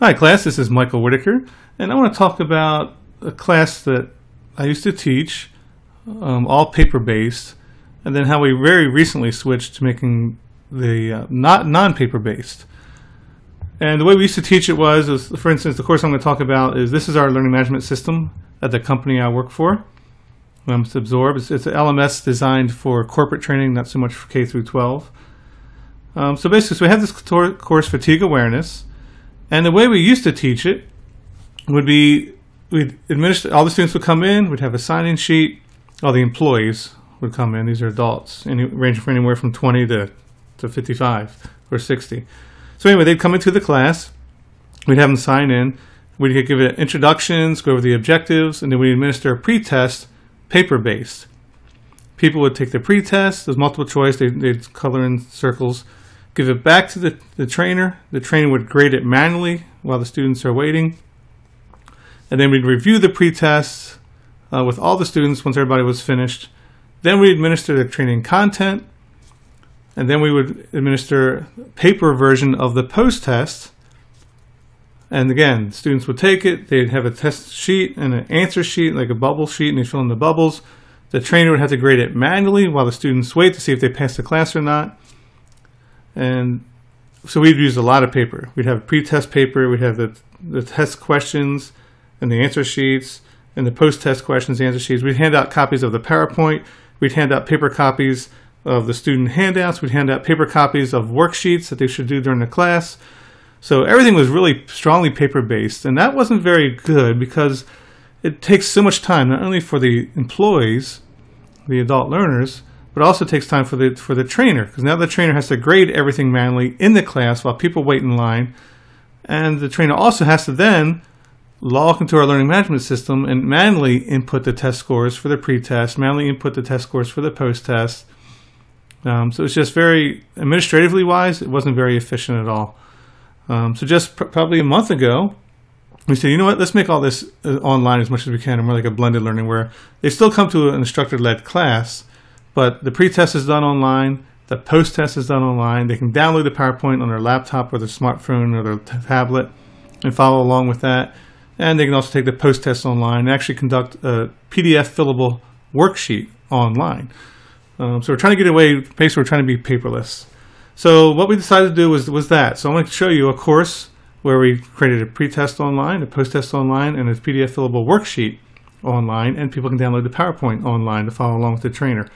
Hi class, this is Michael Whitaker, and I want to talk about a class that I used to teach, all paper-based, and then how we very recently switched to making the not non-paper-based. And the way we used to teach it was, for instance, the course I'm going to talk about is this is our learning management system at the company I work for. It's Absorb. It's an LMS designed for corporate training, not so much for K through 12. So basically, we have this course, Fatigue Awareness. And the way we used to teach it would be, we'd administer, all the students would come in, we'd have a sign-in sheet, all the employees would come in, these are adults, ranging from anywhere from 20 to 55 or 60. So anyway, they'd come into the class, we'd have them sign in, we'd give it introductions, go over the objectives, and then we'd administer a pre-test, paper-based. People would take the pre-test, there's multiple choice, they'd color in circles, give it back to the trainer. The trainer would grade it manually while the students are waiting. And then we'd review the pre-test with all the students once everybody was finished. Then we'd administer the training content. And then we would administer a paper version of the post-test. And again, students would take it. They'd have a test sheet and an answer sheet, like a bubble sheet, and they'd fill in the bubbles. The trainer would have to grade it manually while the students wait to see if they passed the class or not. And so we'd use a lot of paper. We'd have pre-test paper, we'd have the test questions and the answer sheets, and the post-test questions and answer sheets. We'd hand out copies of the PowerPoint. We'd hand out paper copies of the student handouts. We'd hand out paper copies of worksheets that they should do during the class. So everything was really strongly paper-based, and that wasn't very good because it takes so much time, not only for the employees, the adult learners, but also takes time for the trainer, because now the trainer has to grade everything manually in the class while people wait in line, and the trainer also has to then log into our learning management system and manually input the test scores for the pre-test, manually input the test scores for the post-test. So it's just very, administratively wise, it wasn't very efficient at all. So just probably a month ago, we said, you know what, let's make all this online as much as we can, and more like a blended learning where they still come to an instructor-led class, but the pre-test is done online, the post-test is done online. They can download the PowerPoint on their laptop or their smartphone or their tablet and follow along with that. And they can also take the post-test online and actually conduct a PDF fillable worksheet online. So we're trying to get away, basically we're trying to be paperless. So what we decided to do was that. So I'm going to show you a course where we created a pre-test online, a post-test online, and a PDF fillable worksheet online, and people can download the PowerPoint online to follow along with the trainer.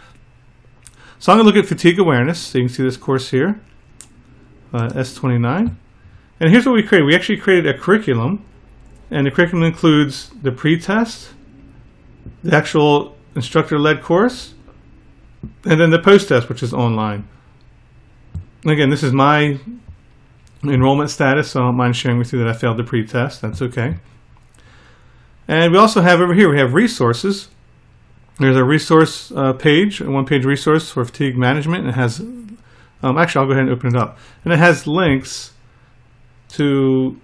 So I'm going to look at fatigue awareness. So you can see this course here, S29. And here's what we created. We actually created a curriculum, and the curriculum includes the pre-test, the actual instructor-led course, and then the post-test, which is online. And again, this is my enrollment status, so I don't mind sharing with you that I failed the pre-test. That's okay. And we also have over here, we have resources. There's a resource page, a one-page resource for fatigue management. It has, actually, I'll go ahead and open it up. And it has links to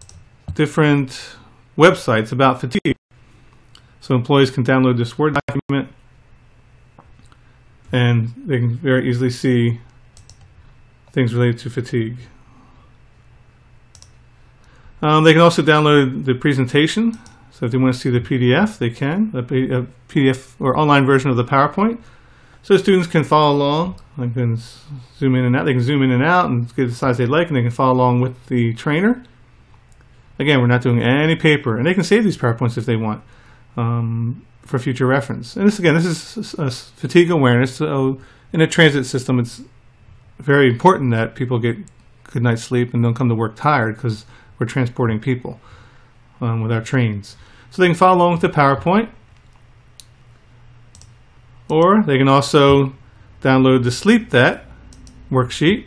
different websites about fatigue. So employees can download this Word document, and they can very easily see things related to fatigue. They can also download the presentation. So if they want to see the PDF, they can, a PDF or online version of the PowerPoint. So students can follow along. They can zoom in and out. They can zoom in and out and get the size they like, and they can follow along with the trainer. Again, we're not doing any paper, and they can save these PowerPoints if they want for future reference. And this, again, this is fatigue awareness. So in a transit system, it's very important that people get good night's sleep and don't come to work tired, because we're transporting people with our trains. So they can follow along with the PowerPoint, or they can also download the Sleep That worksheet,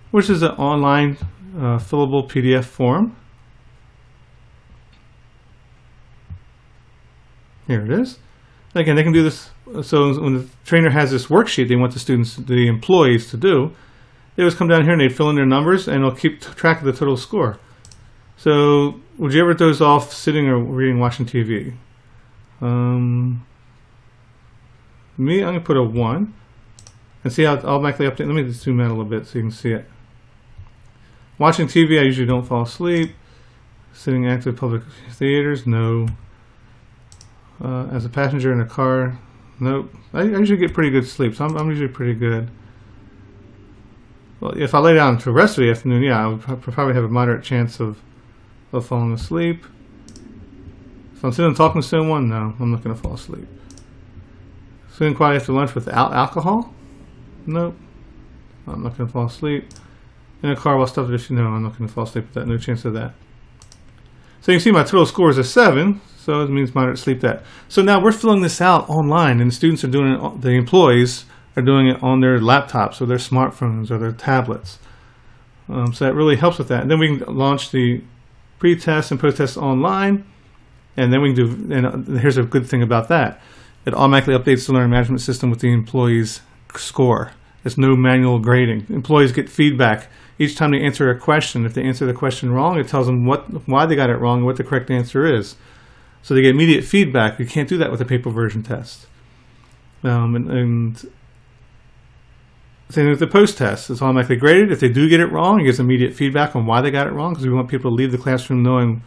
which is an online fillable PDF form. Here it is. Again, they can do this. So when the trainer has this worksheet they want the students, the employees to do, they just come down here and they fill in their numbers, and it'll keep track of the total score. So, would you ever doze off sitting or reading, watching TV? Me, I'm going to put a 1. And see how it automatically updates. Let me just zoom out a little bit so you can see it. Watching TV, I usually don't fall asleep. Sitting active public theaters, no. As a passenger in a car, nope. I usually get pretty good sleep, so I'm usually pretty good. Well, if I lay down for the rest of the afternoon, yeah, I would probably have a moderate chance of falling asleep. If I'm sitting talking to someone, no, I'm not going to fall asleep. Sitting quiet after lunch without alcohol? Nope. I'm not going to fall asleep. In a car while stuffed, no, I'm not going to fall asleep with that. No chance of that. So you can see my total score is a 7, so it means moderate sleep that. So now we're filling this out online, and the students are doing it, the employees are doing it on their laptops or their smartphones or their tablets. So that really helps with that. And then we can launch the pre-test and post-test online, and then we can do, and here's a good thing about that. It automatically updates the learning management system with the employee's score. There's no manual grading. Employees get feedback each time they answer a question. If they answer the question wrong, it tells them why they got it wrong and what the correct answer is. So they get immediate feedback. You can't do that with a paper version test. And same with the post-test. It's automatically graded. If they do get it wrong, it gives immediate feedback on why they got it wrong, because we want people to leave the classroom knowing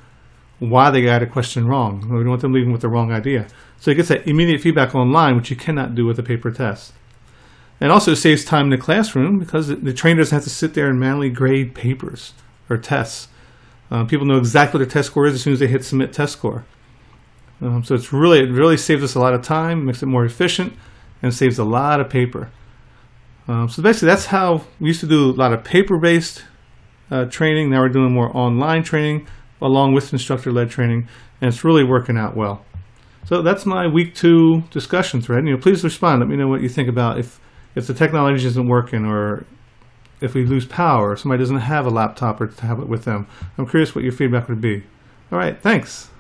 why they got a question wrong. We don't want them leaving with the wrong idea. So it gets that immediate feedback online, which you cannot do with a paper test. And also saves time in the classroom because the trainer doesn't have to sit there and manually grade papers or tests. People know exactly what their test score is as soon as they hit submit test score. So it really saves us a lot of time, makes it more efficient, and saves a lot of paper. So basically that's how we used to do a lot of paper-based training. Now we're doing more online training along with instructor-led training, and it's really working out well. So that's my week 2 discussion thread. Please respond. Let me know what you think about if the technology isn't working, or if we lose power, or somebody doesn't have a laptop or tablet with them. I'm curious what your feedback would be. All right, thanks.